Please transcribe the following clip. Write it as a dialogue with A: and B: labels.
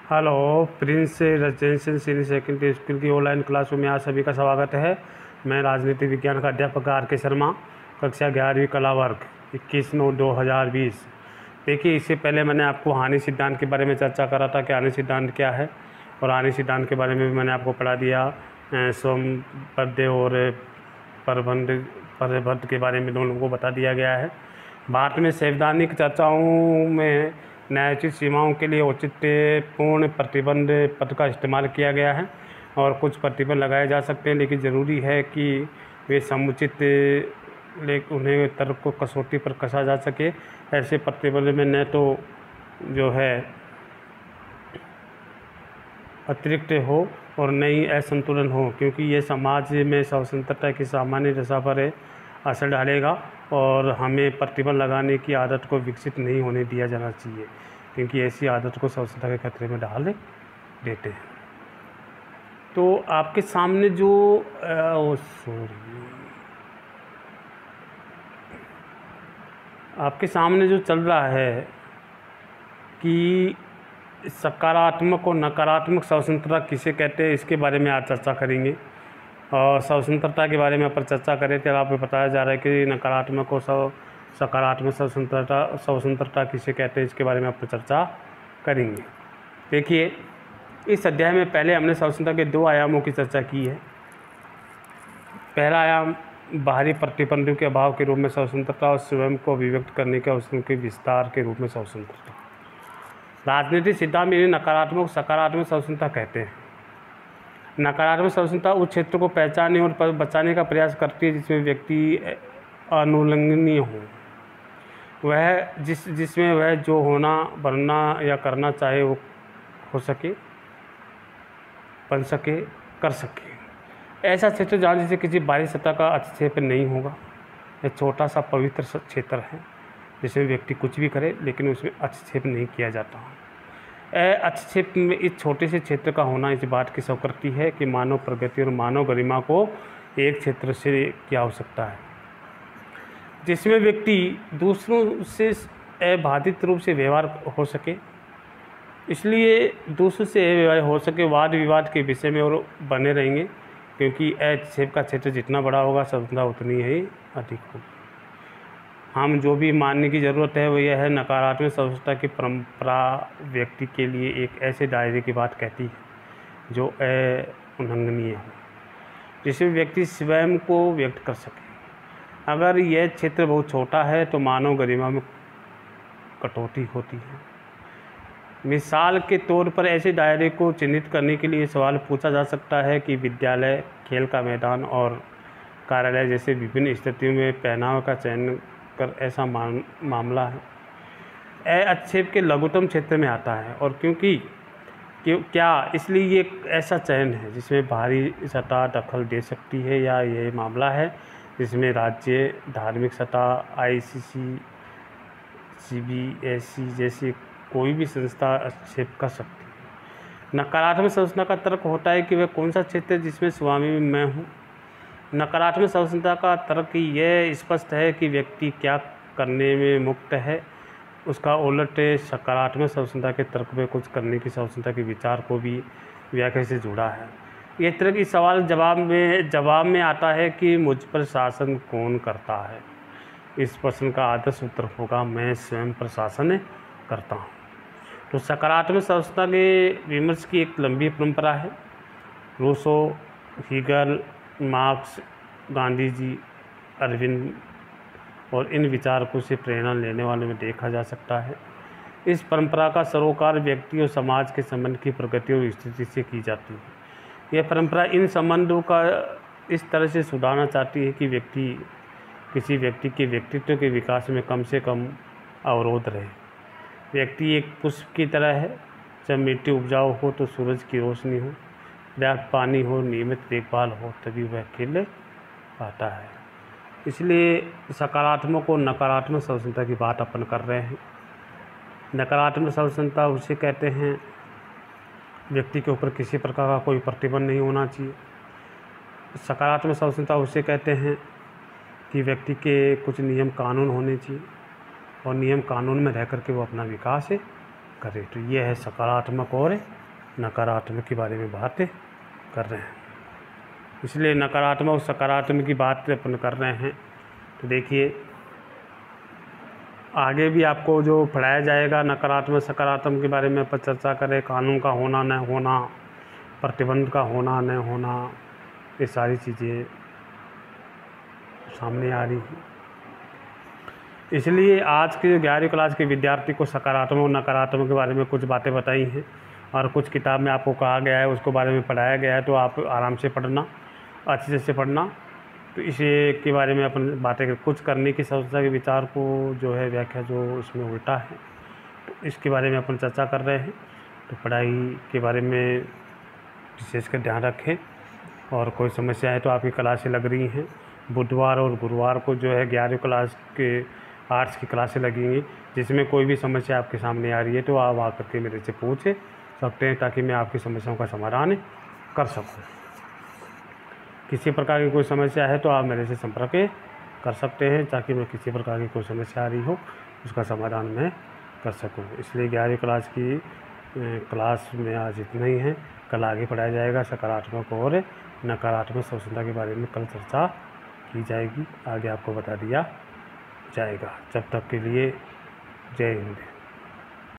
A: Hello Prince residential senior secondary school की online क्लासों में आज सभी का स्वागत है। मैं राजनीति विज्ञान का अध्यापक R.K. शर्मा, कक्षा 11वीं कला वर्ग 21/9/2020। देखिए, इससे पहले मैंने आपको हानि सिद्धांत के बारे में चर्चा करा था कि हानि सिद्धांत क्या है, और हानि सिद्धांत के बारे में भी मैंने आपको पढ़ा दिया। सोमपद्य और परबद्ध के बारे में दोनों को बता दिया गया है। भारत में संवैधानिक चर्चाओं में न्यायोचित सीमाओं के लिए औचित्यपूर्ण प्रतिबंध पद का इस्तेमाल किया गया है, और कुछ प्रतिबंध लगाए जा सकते हैं, लेकिन ज़रूरी है कि वे समुचित उन्हें तर्क को कसौटी पर कसा जा सके। ऐसे प्रतिबंध में न तो जो है अतिरिक्त हो और न ही असंतुलन हो, क्योंकि ये समाज में स्वतंत्रता की सामान्य दशा पर असर डालेगा, और हमें प्रतिबंध लगाने की आदत को विकसित नहीं होने दिया जाना चाहिए, क्योंकि ऐसी आदत को स्वतंत्रता के खतरे में डाल देते हैं। तो आपके सामने जो आपके सामने जो चल रहा है कि सकारात्मक और नकारात्मक स्वतंत्रता किसे कहते हैं, इसके बारे में आज चर्चा करेंगे। और स्वतंत्रता के बारे में अपन चर्चा करें तो आपको बताया जा रहा है कि नकारात्मक और सकारात्मक स्वतंत्रता किसे कहते हैं, इसके बारे में अपन चर्चा करेंगे। देखिए, इस अध्याय में पहले हमने स्वतंत्रता के 2 आयामों की चर्चा की है। पहला आयाम बाहरी प्रतिबंधों के अभाव के रूप में स्वतंत्रता, और स्वयं को अभिव्यक्त करने के अवसरों के विस्तार के रूप में स्वतंत्रता। राजनीतिक सिद्धांत में नकारात्मक सकारात्मक स्वतंत्रता कहते हैं। नकारात्मक स्वतंत्रता उस क्षेत्र को पहचानने और बचाने का प्रयास करती है जिसमें व्यक्ति अनुल्लंघनीय हो, वह जिसमें वह जो होना, बनना या करना चाहे वो हो सके, बन सके, कर सके। ऐसा क्षेत्र जहाँ जिसे किसी बाहरी सत्ता का हस्तक्षेप नहीं होगा। यह छोटा सा पवित्र क्षेत्र है जिसमें व्यक्ति कुछ भी करे, लेकिन उसमें हस्तक्षेप नहीं किया जाता। हस्तक्षेप में इस छोटे से क्षेत्र का होना इस बात की स्वीकृति है कि मानव प्रगति और मानव गरिमा को एक क्षेत्र से क्या हो सकता है, जिसमें व्यक्ति दूसरों से अबाधित रूप से व्यवहार हो सके। इसलिए दूसरों से व्यवहार हो सके, वाद विवाद के विषय में और बने रहेंगे, क्योंकि हस्तक्षेप का क्षेत्र जितना बड़ा होगा, स्वतंत्रता उतनी ही अधिक होगी। हम जो भी मानने की ज़रूरत है वो यह है, नकारात्मक स्वतंत्रता की परंपरा व्यक्ति के लिए एक ऐसे दायरे की बात कहती है जो उल्लंघनीय हो, जिसमें व्यक्ति स्वयं को व्यक्त कर सके। अगर यह क्षेत्र बहुत छोटा है तो मानव गरिमा में कटौती होती है। मिसाल के तौर पर ऐसे दायरे को चिन्हित करने के लिए सवाल पूछा जा सकता है कि विद्यालय, खेल का मैदान और कार्यालय जैसे विभिन्न स्थितियों में पहनावे का चयन कर ऐसा मामला है हस्तक्षेप के लघुतम क्षेत्र में आता है, और क्या इसलिए ये एक ऐसा चयन है जिसमें बाहरी सत्ता दखल दे सकती है, या यह मामला है जिसमें राज्य, धार्मिक सत्ता, ICC, CBSE जैसी कोई भी संस्था हस्तक्षेप कर सकती है। नकारात्मक स्वतंत्रता का तर्क होता है कि वह कौन सा क्षेत्र है जिसमें स्वामी मैं हूँ। नकारात्मक स्वतंत्रता का तर्क यह स्पष्ट है कि व्यक्ति क्या करने में मुक्त है। उसका उलट सकारात्मक स्वतंत्रता के तर्क में कुछ करने की स्वतंत्रता के विचार को भी व्याख्या से जुड़ा है। यह तर्क इस सवाल जवाब में आता है कि मुझ पर शासन कौन करता है। इस प्रश्न का आदर्श उत्तर होगा, मैं स्वयं पर शासन करता हूँ। तो सकारात्मक स्वतंत्रता के विमर्श की एक लंबी परंपरा है। Rousseau, Hegel, marks, Gandhi ji, Arvind और इन विचारकों से प्रेरणा लेने वालों में देखा जा सकता है। इस परंपरा का सरोकार व्यक्ति और समाज के संबंध की प्रगति और स्थिति से की जाती है। यह परंपरा इन संबंधों का इस तरह से सुधारना चाहती है कि किसी व्यक्ति के व्यक्तित्व के विकास में कम से कम अवरोध रहे। व्यक्ति एक पुष्प की तरह है, जब मिट्टी उपजाऊ हो तो सूरज की रोशनी हो, पर्याप्त पानी हो, नियमित देखभाल हो, तभी वह खिल पाता है। इसलिए सकारात्मक और नकारात्मक स्वतंत्रता की बात अपन कर रहे हैं। नकारात्मक स्वतंत्रता उसे कहते हैं व्यक्ति के ऊपर किसी प्रकार का कोई प्रतिबंध नहीं होना चाहिए। सकारात्मक स्वतंत्रता उसे कहते हैं कि व्यक्ति के कुछ नियम कानून होने चाहिए, और नियम कानून में रह कर के वो अपना विकास करे। तो ये है सकारात्मक और नकारात्मक के बारे में बात कर रहे हैं। इसलिए नकारात्मक और सकारात्मक की बात अपन कर रहे हैं। तो देखिए आगे भी आपको जो पढ़ाया जाएगा नकारात्मक सकारात्मक के बारे में अपन चर्चा करें, कानून का होना न होना, प्रतिबंध का होना न होना, ये सारी चीज़ें सामने आ रही हैं। इसलिए आज के 11वीं क्लास के विद्यार्थी को सकारात्मक और नकारात्मक के बारे में कुछ बातें बताई हैं और कुछ किताब में आपको कहा गया है, उसको बारे में पढ़ाया गया है। तो आप आराम से पढ़ना, अच्छे से पढ़ना। तो इसे के बारे में अपन बातें कुछ करने की सोचता के विचार को जो है व्याख्या जो इसमें उल्टा है, तो इसके बारे में अपन चर्चा कर रहे हैं। तो पढ़ाई के बारे में विशेषकर ध्यान रखें। और कोई समस्या है तो आपकी क्लासें लग रही हैं, बुधवार और गुरुवार को जो है 11वीं क्लास के आर्ट्स की क्लासें लगेंगी। जिसमें कोई भी समस्या आपके सामने आ रही है तो आप आकर के मेरे से पूछ सकते हैं, ताकि मैं आपकी समस्याओं का समाधान कर सकूं। किसी प्रकार की कोई समस्या है तो आप मेरे से संपर्क कर सकते हैं, ताकि मैं किसी प्रकार की कोई समस्या आ रही हो उसका समाधान मैं कर सकूं। इसलिए 11वीं क्लास की क्लास में आज इतना ही है। कल आगे पढ़ाया जाएगा सकारात्मक और नकारात्मक स्वतंत्रता के बारे में कल चर्चा की जाएगी, आगे आपको बता दिया जाएगा। जब तक के लिए जय हिंद।